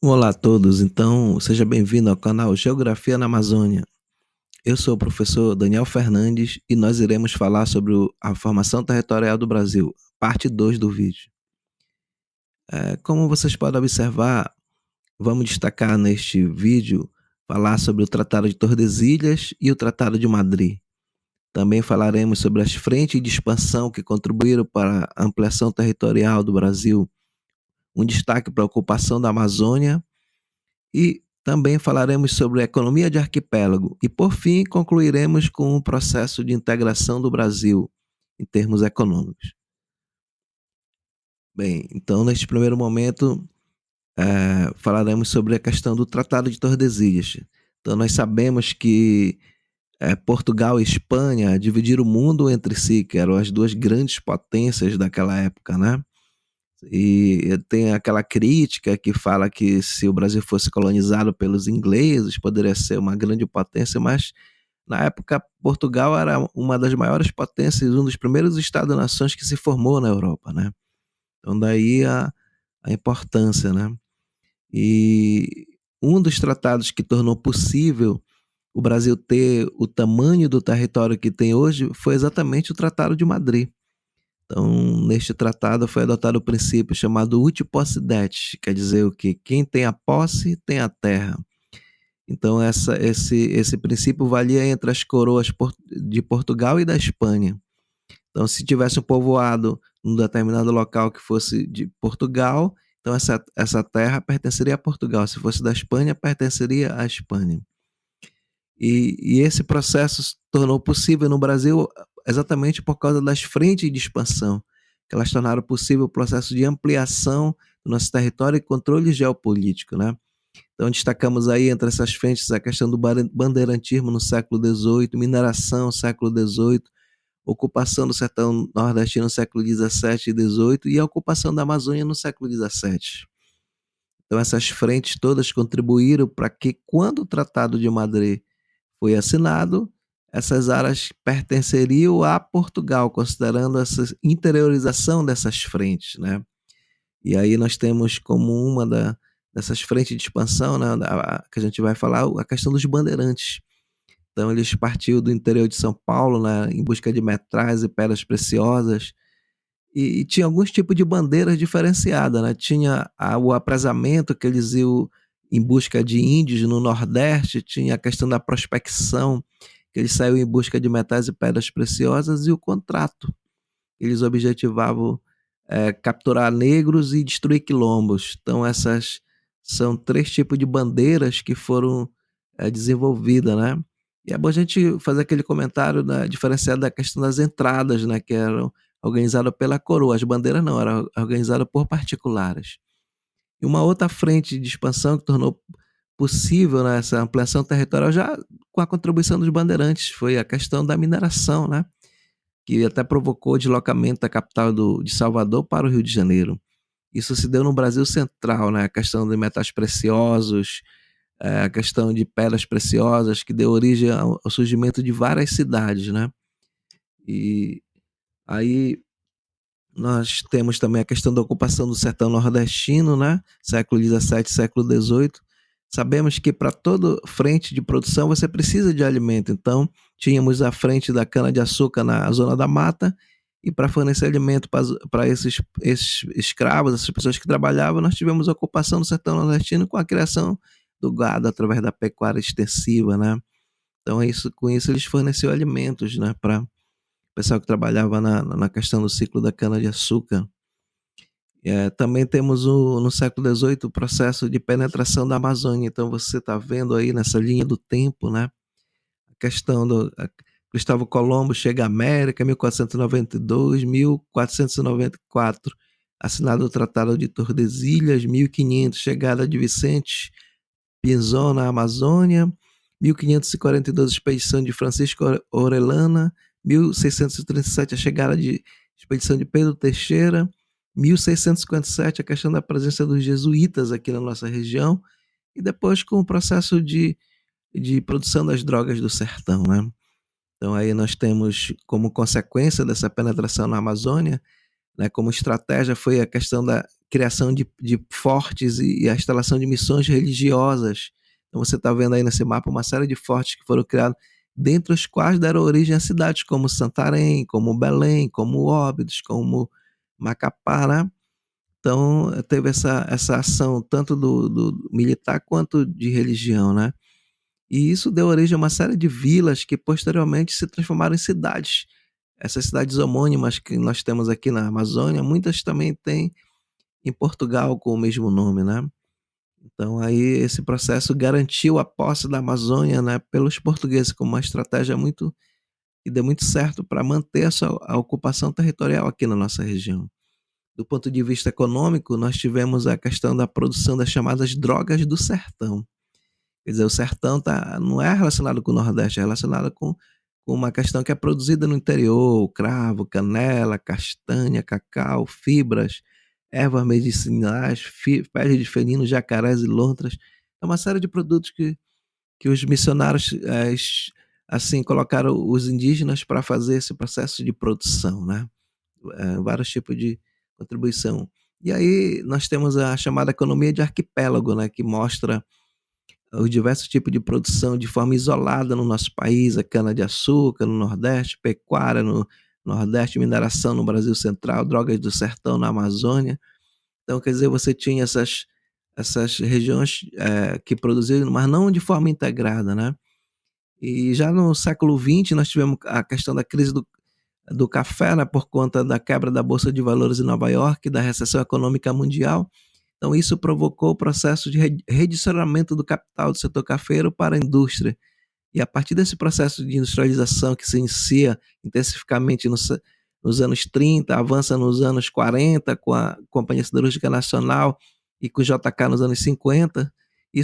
Olá a todos, então seja bem-vindo ao canal Geografia na Amazônia. Eu sou o professor Daniel Fernandes e nós iremos falar sobre a formação territorial do Brasil, parte 2 do vídeo. Como vocês podem observar, vamos destacar neste vídeo falar sobre o Tratado de Tordesilhas e o Tratado de Madrid. Também falaremos sobre as frentes de expansão que contribuíram para a ampliação territorial do Brasil, um destaque para a ocupação da Amazônia. E também falaremos sobre a economia de arquipélago e, por fim, concluiremos com o processo de integração do Brasil em termos econômicos. Bem, então, neste primeiro momento, falaremos sobre a questão do Tratado de Tordesilhas. Então, nós sabemos que Portugal e Espanha dividiram o mundo entre si, que eram as duas grandes potências daquela época, né? E tem aquela crítica que fala que se o Brasil fosse colonizado pelos ingleses, poderia ser uma grande potência, mas na época Portugal era uma das maiores potências, um dos primeiros Estados-nações que se formou na Europa, né? Então daí a importância, né? E um dos tratados que tornou possível o Brasil ter o tamanho do território que tem hoje foi exatamente o Tratado de Madrid. Então, neste tratado foi adotado o princípio chamado uti possidetis, quer dizer o quê? Quem tem a posse tem a terra. Então, esse princípio valia entre as coroas de Portugal e da Espanha. Então, se tivesse um povoado num determinado local que fosse de Portugal, então essa terra pertenceria a Portugal. Se fosse da Espanha, pertenceria à Espanha. E esse processo se tornou possível no Brasil exatamente por causa das frentes de expansão, que elas tornaram possível o processo de ampliação do nosso território e controle geopolítico, né? Então destacamos aí entre essas frentes a questão do bandeirantismo no século XVIII, mineração no século XVIII, ocupação do sertão nordestino no século XVII e XVIII e a ocupação da Amazônia no século XVII. Então essas frentes todas contribuíram para que quando o Tratado de Madrid foi assinado, essas áreas pertenceriam a Portugal, considerando essa interiorização dessas frentes, né? E aí nós temos como dessas frentes de expansão, né, que a gente vai falar, a questão dos bandeirantes. Então eles partiu do interior de São Paulo, né, em busca de metrais e pedras preciosas, e tinha alguns tipos de bandeiras diferenciadas, né? Tinha o apresamento, que eles iam em busca de índios no Nordeste, tinha a questão da prospecção, que eles saíam em busca de metais e pedras preciosas, e o contrato. Eles objetivavam capturar negros e destruir quilombos. Então essas são três tipos de bandeiras que foram desenvolvidas, né? E é bom a gente fazer aquele comentário diferenciado da questão das entradas, né, que eram organizadas pela coroa. As bandeiras não, eram organizadas por particulares. E uma outra frente de expansão que tornou possível, né, essa ampliação territorial já com a contribuição dos bandeirantes foi a questão da mineração, né, que até provocou o deslocamento da capital de Salvador para o Rio de Janeiro. Isso se deu no Brasil Central, né, a questão de metais preciosos, a questão de pedras preciosas, que deu origem ao surgimento de várias cidades, né? E aí nós temos também a questão da ocupação do sertão nordestino, né? Século XVII, século XVIII. Sabemos que para toda frente de produção você precisa de alimento. Então, tínhamos a frente da cana-de-açúcar na zona da mata, e para fornecer alimento para esses escravos, essas pessoas que trabalhavam, nós tivemos a ocupação do sertão nordestino com a criação do gado através da pecuária extensiva, né? Então, com isso eles forneciam alimentos, né, para o pessoal que trabalhava na questão do ciclo da cana-de-açúcar. Também temos no século XVIII o processo de penetração da Amazônia. Então você está vendo aí nessa linha do tempo, né? A questão do Cristóvão Colombo chega à América, 1492, 1494, assinado o Tratado de Tordesilhas, 1500, chegada de Vicente Pinzón na Amazônia, 1542, expedição de Francisco Orellana, 1637, a chegada de expedição de Pedro Teixeira, 1657, a questão da presença dos jesuítas aqui na nossa região, e depois com o processo de produção das drogas do sertão, né? Então aí nós temos como consequência dessa penetração na Amazônia, né, como estratégia foi a questão criação de fortes e a instalação de missões religiosas. Então você está vendo aí nesse mapa uma série de fortes que foram criados, dentre os quais deram origem a cidades como Santarém, como Belém, como Óbidos, como Macapá, né? Então teve essa ação tanto do militar quanto de religião, né? E isso deu origem a uma série de vilas que posteriormente se transformaram em cidades. Essas cidades homônimas que nós temos aqui na Amazônia, muitas também têm em Portugal com o mesmo nome, né? Então aí esse processo garantiu a posse da Amazônia, né, pelos portugueses como uma estratégia muito que deu muito certo para manter a ocupação territorial aqui na nossa região. Do ponto de vista econômico, nós tivemos a questão da produção das chamadas drogas do sertão. Quer dizer, o sertão não é relacionado com o Nordeste, é relacionado com uma questão que é produzida no interior: cravo, canela, castanha, cacau, fibras, ervas medicinais, pele de felino, jacarés e lontras. É uma série de produtos que os missionários assim colocaram os indígenas para fazer esse processo de produção, né? Vários tipos de contribuição. E aí nós temos a chamada economia de arquipélago, né, que mostra os diversos tipos de produção de forma isolada no nosso país: a cana-de-açúcar no Nordeste, pecuária no Nordeste, mineração no Brasil Central, drogas do sertão na Amazônia. Então, quer dizer, você tinha essas regiões que produziam, mas não de forma integrada, né? E já no século XX nós tivemos a questão da crise do café, né, por conta da quebra da Bolsa de Valores em Nova York, da recessão econômica mundial. Então, isso provocou o processo de redirecionamento do capital do setor cafeiro para a indústria. E a partir desse processo de industrialização que se inicia intensificamente nos anos 30, avança nos anos 40 com a Companhia Siderúrgica Nacional e com o JK nos anos 50,